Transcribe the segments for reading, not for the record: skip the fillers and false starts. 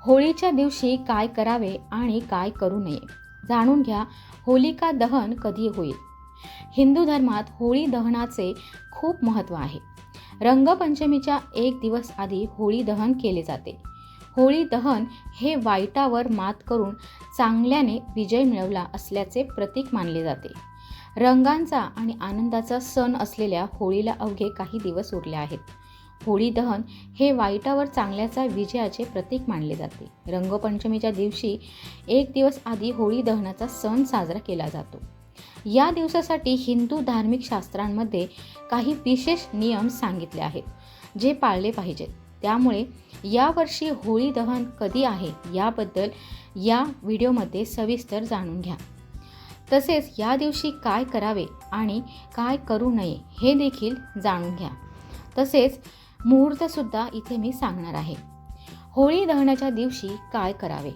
होळीच्या दिवशी काय करावे आणि काय करू नये जाणून घ्या. होलिका दहन कधी होईल? हिंदू धर्मात होळी दहनाचे खूप महत्त्व आहे. रंगपंचमीच्या एक दिवस आधी होळी दहन केले जाते. होळी दहन हे वाईटावर मात करून चांगल्याने विजय मिळवला असल्याचे प्रतीक मानले जाते. रंगांचा आणि आनंदाचा सण असलेल्या होळीला अवघे काही दिवस उरले आहेत. होळी दहन हे वाईटावर चांगल्याचा विजयाचे प्रतीक मानले जाते. रंगपंचमीच्या दिवशी एक दिवस आधी होळी दहनाचा सण साजरा केला जातो. या दिवसासाठी हिंदू धार्मिक शास्त्रांमध्ये काही विशेष नियम सांगितले आहेत जे पाळले पाहिजेत. त्यामुळे यावर्षी होळी दहन कधी आहे याबद्दल या व्हिडिओमध्ये सविस्तर जाणून घ्या. तसेच या दिवशी काय करावे आणि काय करू नये हे देखील जाणून घ्या. तसेच मुहूर्तसुद्धा इथे मी सांगणार आहे. होळी दहनाच्या दिवशी काय करावे?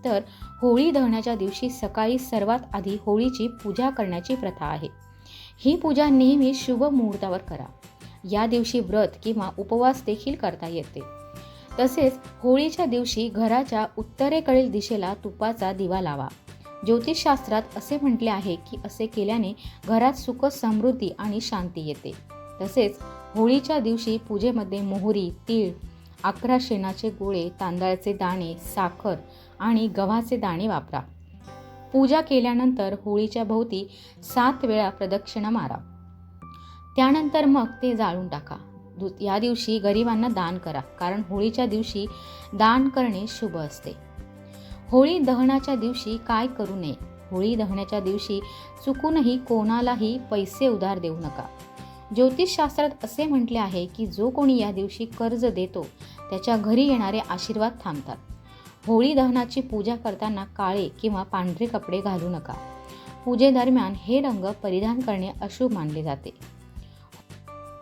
तर होळी दहनाच्या दिवशी सकाळी सर्वात आधी होळीची पूजा करण्याची प्रथा आहे. ही पूजा नेहमी शुभ मुहूर्तावर करा. या दिवशी व्रत किंवा उपवास देखील करता येते. तसेच होळीच्या दिवशी घराच्या उत्तरेकडील दिशेला तुपाचा दिवा लावा. ज्योतिषशास्त्रात असे म्हटले आहे की असे केल्याने घरात सुख, समृद्धी आणि शांती येते. तसेच होळीच्या दिवशी पूजेमध्ये मोहरी, तीळ, 11 शेणाचे गोळे, तांदळाचे दाणे, साखर आणि गव्हाचे दाणे वापरा. पूजा केल्यानंतर होळीच्या भोवती 7 वेळा प्रदक्षिणा मारा. त्यानंतर मग ते जाळून टाका. या दिवशी गरिबांना दान करा, कारण होळीच्या दिवशी दान करणे शुभ असते. होळी दहनाच्या दिवशी काय करू नये? होळी दहनाच्या दिवशी चुकूनही कोणालाही पैसे उधार देऊ नका. ज्योतिषशास्त्रात असे म्हटले आहे की जो कोणी या दिवशी कर्ज देतो त्याच्या घरी येणारे आशीर्वाद थांबतात. होळी दहनाची पूजा करताना काळे किंवा पांढरे कपडे घालू नका. पूजेदरम्यान हे रंग परिधान करणे अशुभ मानले जाते.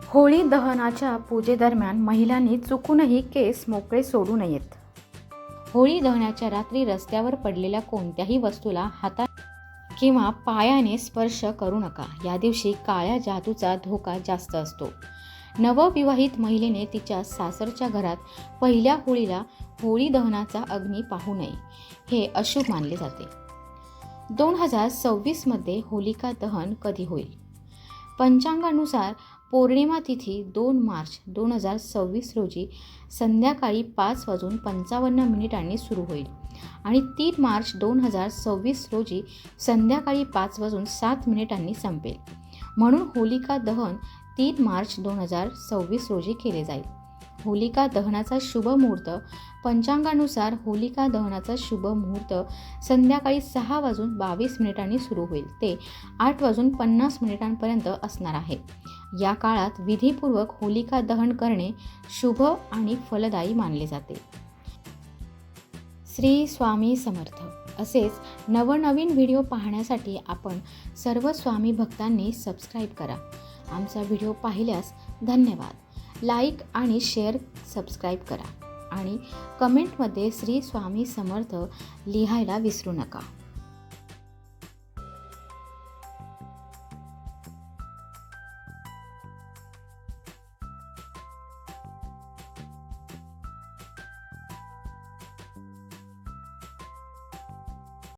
होळी दहनाच्या पूजेदरम्यान महिलांनी चुकूनही केस मोकळे सोडू नयेत. होळी दहनाच्या रात्री रस्त्यावर पडलेल्या कोणत्याही वस्तूला हातात किंवा पायाने स्पर्श करू नका. या दिवशी काळ्या जादूचा धोका जास्त असतो. नवविवाहित महिलेने तिच्या सासरच्या घरात पहिल्या होळीला होळी दहनाचा अग्नी पाहू नये, हे अशुभ मानले जाते. 2026 मध्ये होलिका दहन कधी होईल? पंचांगानुसार पौर्णिमा तिथी 2 मार्च 2026 रोजी संध्याकाळी 5:55 सुरू होईल आणि 3 मार्च 2026 रोजी संध्याकाळी 5:07 संपेल. म्हणून होलिका दहन 3 मार्च 2026 रोजी केले जाईल. होलिका दहनाचा शुभ मुहूर्त पंचांगानुसार होलिका दहनाचा शुभ मुहूर्त संध्याकाळी 6:22 सुरू होईल ते 8:50 असणार आहे. या काळात विधीपूर्वक होलिका दहन करणे शुभ आणि फलदायी मानले जाते. श्री स्वामी समर्थ. असेच नवनवीन व्हिडिओ पाहण्यासाठी आपण सर्व स्वामी भक्तांनी सबस्क्राईब करा. आमचा व्हिडिओ पाहिल्यास धन्यवाद. लाईक आणि शेअर सबस्क्राईब करा आणि कमेंटमध्ये श्री स्वामी समर्थ लिहायला विसरू नका.